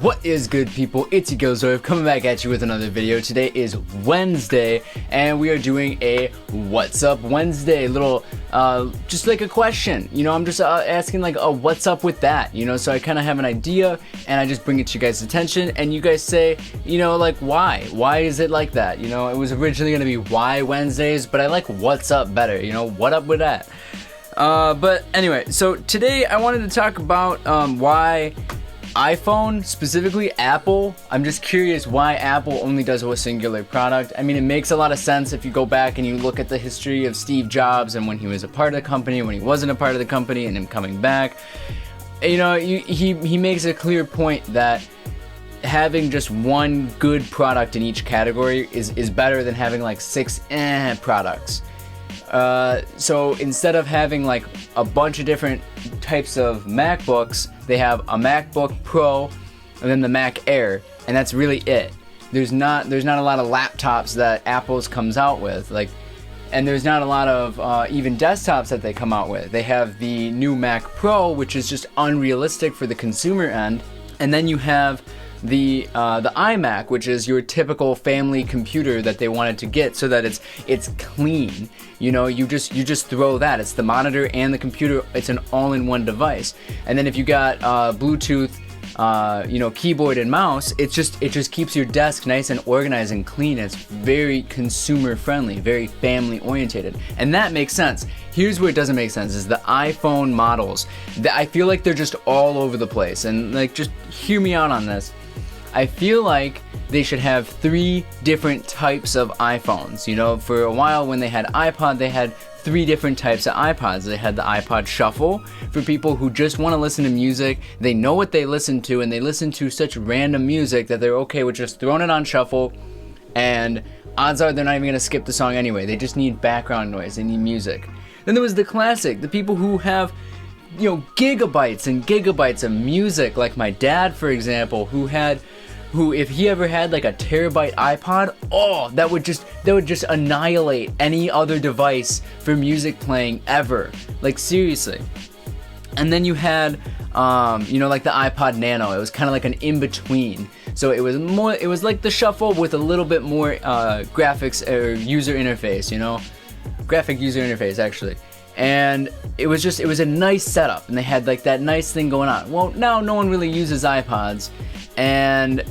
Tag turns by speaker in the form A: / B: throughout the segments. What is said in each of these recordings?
A: What is good, people? It's Jagilsdorf coming back at you with another video. Today is Wednesday and we are doing a What's Up Wednesday, little just like a question. I'm just asking like a what's up with that, so I kind of have an idea and I just bring it to you guys' attention and you guys say, like why is it like that? It was originally going to be why Wednesdays, but I like what's up better. What up with that? But anyway, so today I wanted to talk about why iPhone, specifically Apple. I'm just curious why Apple only does a singular product. I mean, it makes a lot of sense if you go back and you look at the history of Steve Jobs and when he was a part of the company, when he wasn't a part of the company, and him coming back. He makes a clear point that having just one good product in each category is better than having like six products. So instead of having like a bunch of different types of MacBooks, they have a MacBook Pro and then the Mac Air, and that's really it. There's not a lot of laptops that Apple's comes out with, and there's not a lot of even desktops that they come out with. They have the new Mac Pro, which is just unrealistic for the consumer end, and then you have the iMac, which is your typical family computer that they wanted to get so that it's clean. You just throw that. It's the monitor and the computer. It's an all-in-one device. And then if you got Bluetooth, keyboard and mouse, it just keeps your desk nice and organized and clean. It's very consumer friendly, very family oriented, and that makes sense. Here's where it doesn't make sense: is the iPhone models. I feel like they're just all over the place, and just hear me out on this. I feel like they should have 3 different types of iPhones. For a while when they had iPod, they had 3 different types of iPods. They had the iPod Shuffle for people who just want to listen to music. They know what they listen to, and they listen to such random music that they're okay with just throwing it on shuffle, and odds are they're not even going to skip the song anyway. They just need background noise. They need music. Then there was the classic, the people who have gigabytes and gigabytes of music, like my dad, for example, who if he ever had like a terabyte iPod, that would just annihilate any other device for music playing ever. Like, seriously. And then you had like the iPod Nano. It was kind of like an in-between. So it was like the Shuffle with a little bit more graphics or user interface, graphic user interface actually. And it was a nice setup, and they had like that nice thing going on. Well, now no one really uses iPods, and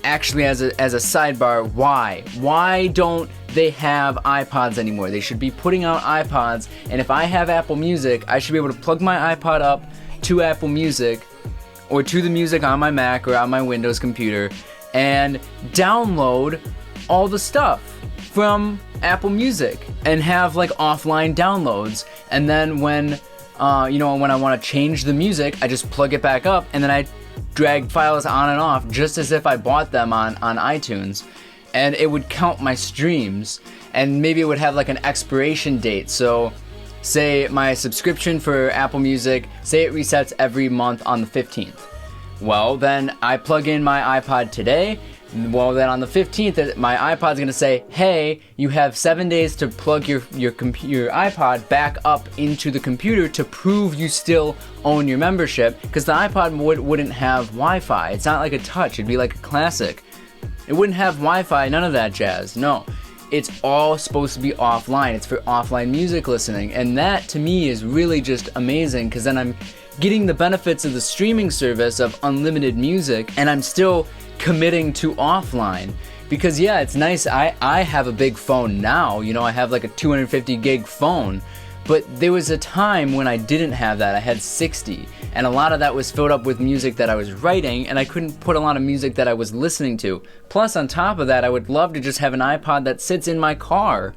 A: actually as a sidebar, why don't they have iPods anymore? They should be putting out iPods, and if I have Apple Music, I should be able to plug my iPod up to Apple Music or to the music on my Mac or on my Windows computer and download all the stuff from Apple Music and have like offline downloads. And then when when I want to change the music, I just plug it back up, and then I drag files on and off just as if I bought them on iTunes, and it would count my streams, and maybe it would have like an expiration date. So say my subscription for Apple Music, say it resets every month on the 15th. Well, then I plug in my iPod today. Well, then on the 15th, my iPod's going to say, hey, you have 7 days to plug your iPod back up into the computer to prove you still own your membership, because the iPod wouldn't have Wi-Fi. It's not like a touch. It'd be like a classic. It wouldn't have Wi-Fi, none of that jazz. No, it's all supposed to be offline. It's for offline music listening, and that to me is really just amazing, because then I'm getting the benefits of the streaming service of unlimited music, and I'm still committing to offline. Because yeah, it's nice. I have a big phone now. I have like a 250 gig phone, but there was a time when I didn't have that. I had 60, and a lot of that was filled up with music that I was writing, and I couldn't put a lot of music that I was listening to. Plus, on top of that, I would love to just have an iPod that sits in my car.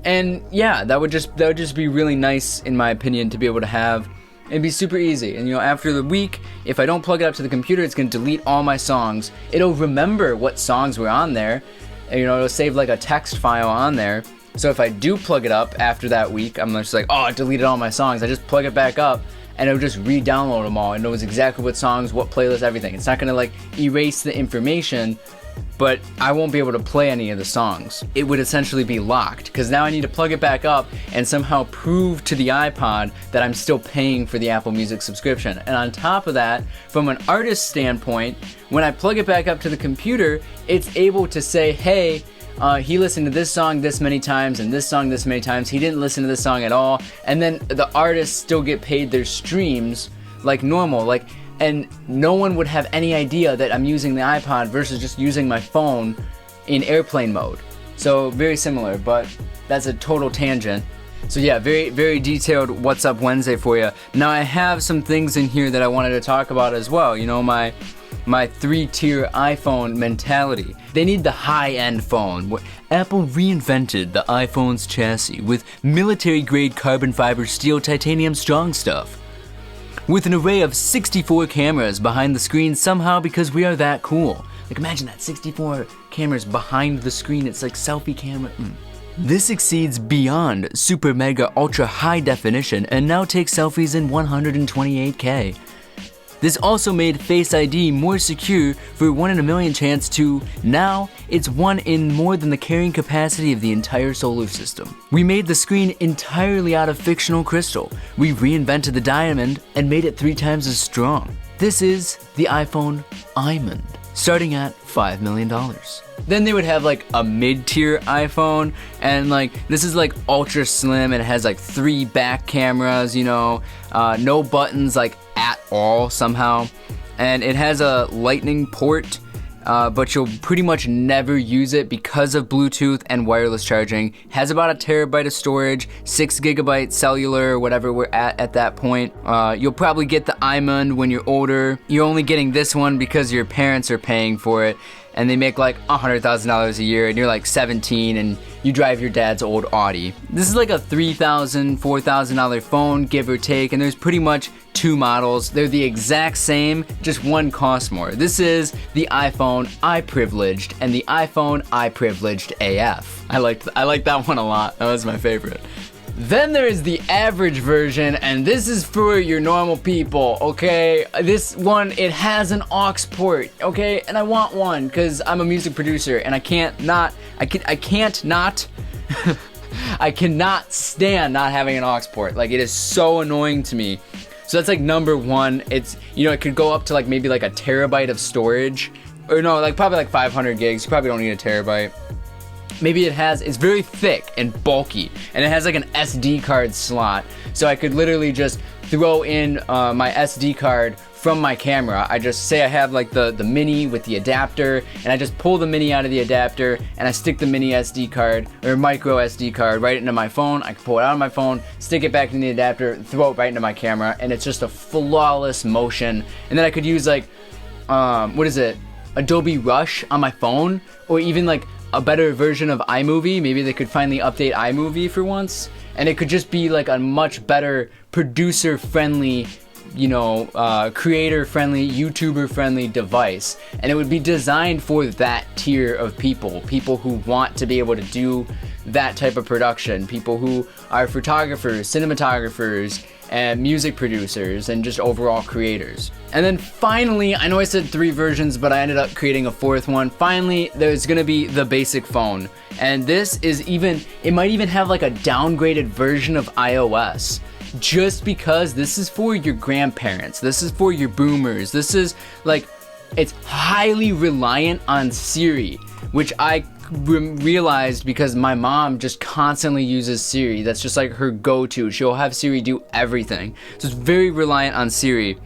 A: And yeah, that would just be really nice, in my opinion, to be able to have. It'd be super easy. And after the week, if I don't plug it up to the computer, it's going to delete all my songs. It'll remember what songs were on there. And, it'll save like a text file on there. So if I do plug it up after that week, I'm just like, it deleted all my songs. I just plug it back up, and it'll just re-download them all. It knows exactly what songs, what playlist, everything. It's not going to like erase the information but I won't be able to play any of the songs. It would essentially be locked, because now I need to plug it back up and somehow prove to the iPod that I'm still paying for the Apple Music subscription. And on top of that, from an artist standpoint, when I plug it back up to the computer, it's able to say, hey, he listened to this song this many times and this song this many times. He didn't listen to this song at all. And then the artists still get paid their streams like normal. And no one would have any idea that I'm using the iPod versus just using my phone in airplane mode. So very similar, but that's a total tangent. So yeah, very, very detailed What's Up Wednesday for you. Now I have some things in here that I wanted to talk about as well. You know, my 3-tier iPhone mentality. They need the high-end phone. Apple reinvented the iPhone's chassis with military-grade carbon fiber steel titanium strong stuff. With an array of 64 cameras behind the screen somehow because we are that cool. Like imagine that, 64 cameras behind the screen, it's like selfie camera. This exceeds beyond super mega ultra high definition and now takes selfies in 128K. This also made Face ID more secure for 1 in a million chance to now it's 1 in more than the carrying capacity of the entire solar system. We made the screen entirely out of fictional crystal. We reinvented the diamond and made it 3 times as strong. This is the iPhone iMond, starting at $5 million. Then they would have like a mid-tier iPhone, and like this is like ultra slim and it has like 3 back cameras, you know, no buttons like at all somehow, and it has a lightning port, but you'll pretty much never use it because of Bluetooth and wireless charging. Has about 1 terabyte of storage, 6 gigabyte cellular, whatever we're at that point. You'll probably get the iMond when you're older. You're only getting this one because your parents are paying for it, and they make like $100,000 a year, and you're like 17 and you drive your dad's old Audi. This is like a $3,000, $4,000 phone, give or take, and there's pretty much 2 models. They're the exact same, just one costs more. This is the iPhone iPrivileged and the iPhone iPrivileged AF. I like that one a lot. That was my favorite. Then there is the average version, and this is for your normal people, okay? This one, it has an aux port, okay? And I want one because I'm a music producer and I cannot stand not having an aux port. Like, it is so annoying to me. So that's like number 1. It's, you know, it could go up to like maybe like 1 terabyte of storage, or no, like probably like 500 gigs. You probably don't need 1 terabyte. Maybe it's very thick and bulky, and it has like an SD card slot, so I could literally just throw in my SD card from my camera. I just say I have like the mini with the adapter, and I just pull the mini out of the adapter and I stick the mini SD card or micro SD card right into my phone. I can pull it out of my phone, stick it back in the adapter, throw it right into my camera, and it's just a flawless motion. And then I could use like Adobe Rush on my phone, or even like a better version of iMovie. Maybe they could finally update iMovie for once, and it could just be like a much better producer friendly, you know, creator friendly, YouTuber friendly device. And it would be designed for that tier of people who want to be able to do that type of production, people who are photographers, cinematographers, and music producers, and just overall creators. And then finally, I know I said 3 versions, but I ended up creating a 4th one. Finally, there's gonna be the basic phone. And this is it might even have like a downgraded version of iOS, just because this is for your grandparents, this is for your boomers, this is like, it's highly reliant on Siri, which I realized because my mom just constantly uses Siri. That's just like her go-to. She'll have Siri do everything. So it's very reliant on Siri.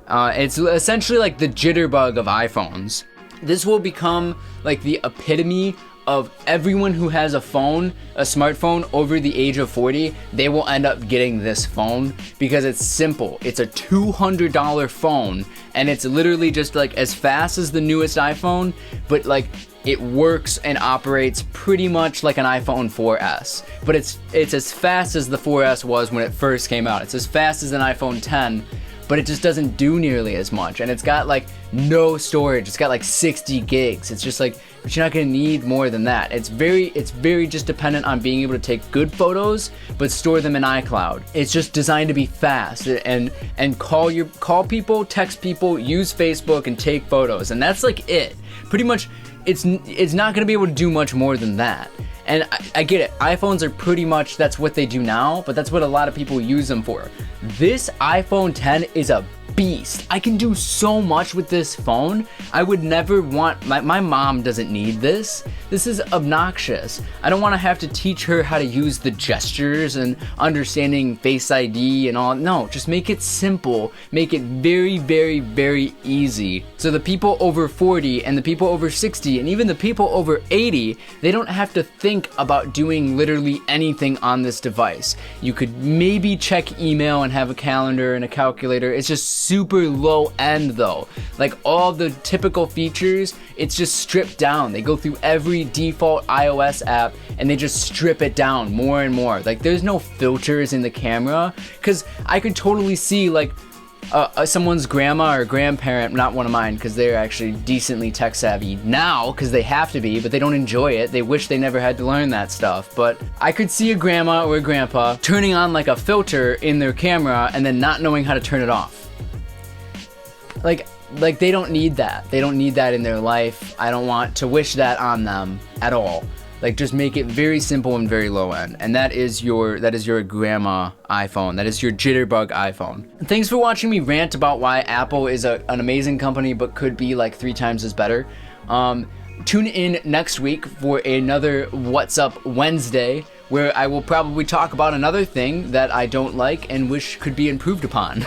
A: It's essentially like the jitterbug of iPhones. This will become like the epitome of everyone who has a smartphone over the age of 40. They will end up getting this phone because it's simple. It's a $200 phone, and it's literally just like as fast as the newest iPhone, but like it works and operates pretty much like an iPhone 4S. But it's as fast as the 4S was when it first came out. It's as fast as an iPhone 10, but it just doesn't do nearly as much. And it's got like no storage. It's got like 60 gigs. It's just like, but you're not gonna need more than that. It's very just dependent on being able to take good photos, but store them in iCloud. It's just designed to be fast and call people, text people, use Facebook, and take photos. And that's like it. Pretty much it's not gonna be able to do much more than that. And I get it, iPhones are pretty much, that's what they do now, but that's what a lot of people use them for. This iPhone 10 is a beast. I can do so much with this phone. I would never want, my mom doesn't need this. This is obnoxious. I don't want to have to teach her how to use the gestures and understanding Face ID and all. No, just make it simple. Make it very, very, very easy. So the people over 40 and the people over 60 and even the people over 80, they don't have to think about doing literally anything on this device. You could maybe check email and have a calendar and a calculator. It's just super low end though. Like all the typical features, it's just stripped down. They go through every default iOS app and they just strip it down more and more. Like there's no filters in the camera, because I could totally see like someone's grandma or grandparent, not one of mine because they're actually decently tech savvy now because they have to be, but they don't enjoy it. They wish they never had to learn that stuff. But I could see a grandma or a grandpa turning on like a filter in their camera and then not knowing how to turn it off. Like they don't need that. They don't need that in their life. I don't want to wish that on them at all. Like just make it very simple and very low end. And that is your grandma iPhone. That is your jitterbug iPhone. And thanks for watching me rant about why Apple is an amazing company but could be like 3 times as better. Tune in next week for another What's Up Wednesday, where I will probably talk about another thing that I don't like and wish could be improved upon.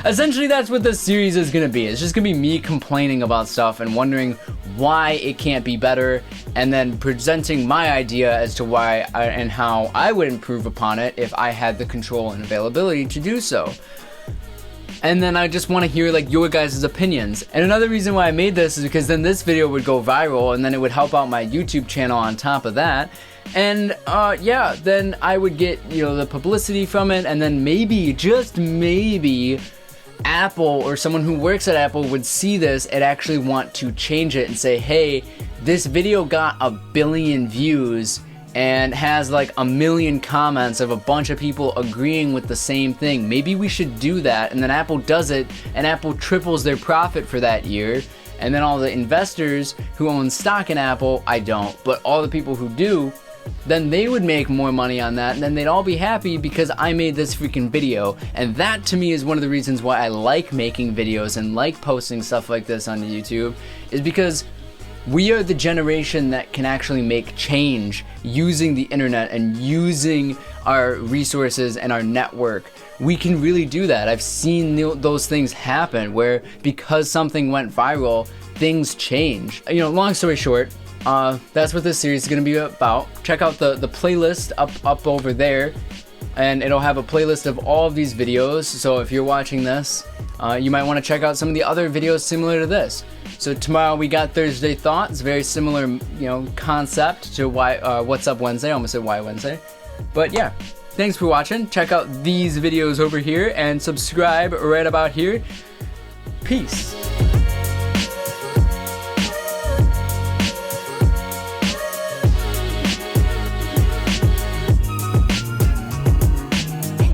A: Essentially, that's what this series is going to be. It's just going to be me complaining about stuff and wondering why it can't be better, and then presenting my idea as to why and how I would improve upon it if I had the control and availability to do so. And then I just want to hear like your guys' opinions. And another reason why I made this is because then this video would go viral and then it would help out my YouTube channel on top of that. And yeah, then I would get, you know, the publicity from it, and then maybe, just maybe, Apple or someone who works at Apple would see this and actually want to change it and say, hey, this video got 1 billion views and has like 1 million comments of a bunch of people agreeing with the same thing. Maybe we should do that. And then Apple does it, and Apple triples their profit for that year. And then all the investors who own stock in Apple, I don't, but all the people who do, then they would make more money on that, and then they'd all be happy because I made this freaking video. And that to me is one of the reasons why I like making videos and like posting stuff like this on YouTube, is because we are the generation that can actually make change using the internet and using our resources and our network. We can really do that. I've seen those things happen where because something went viral, things change. You know, long story short, that's what this series is going to be about. Check out the playlist up over there, and it'll have a playlist of all of these videos. So if you're watching this, you might want to check out some of the other videos similar to this. So tomorrow we got Thursday Thoughts, very similar, you know, concept to What's Up Wednesday. I almost said Why Wednesday. But yeah, thanks for watching. Check out these videos over here and subscribe right about here. Peace.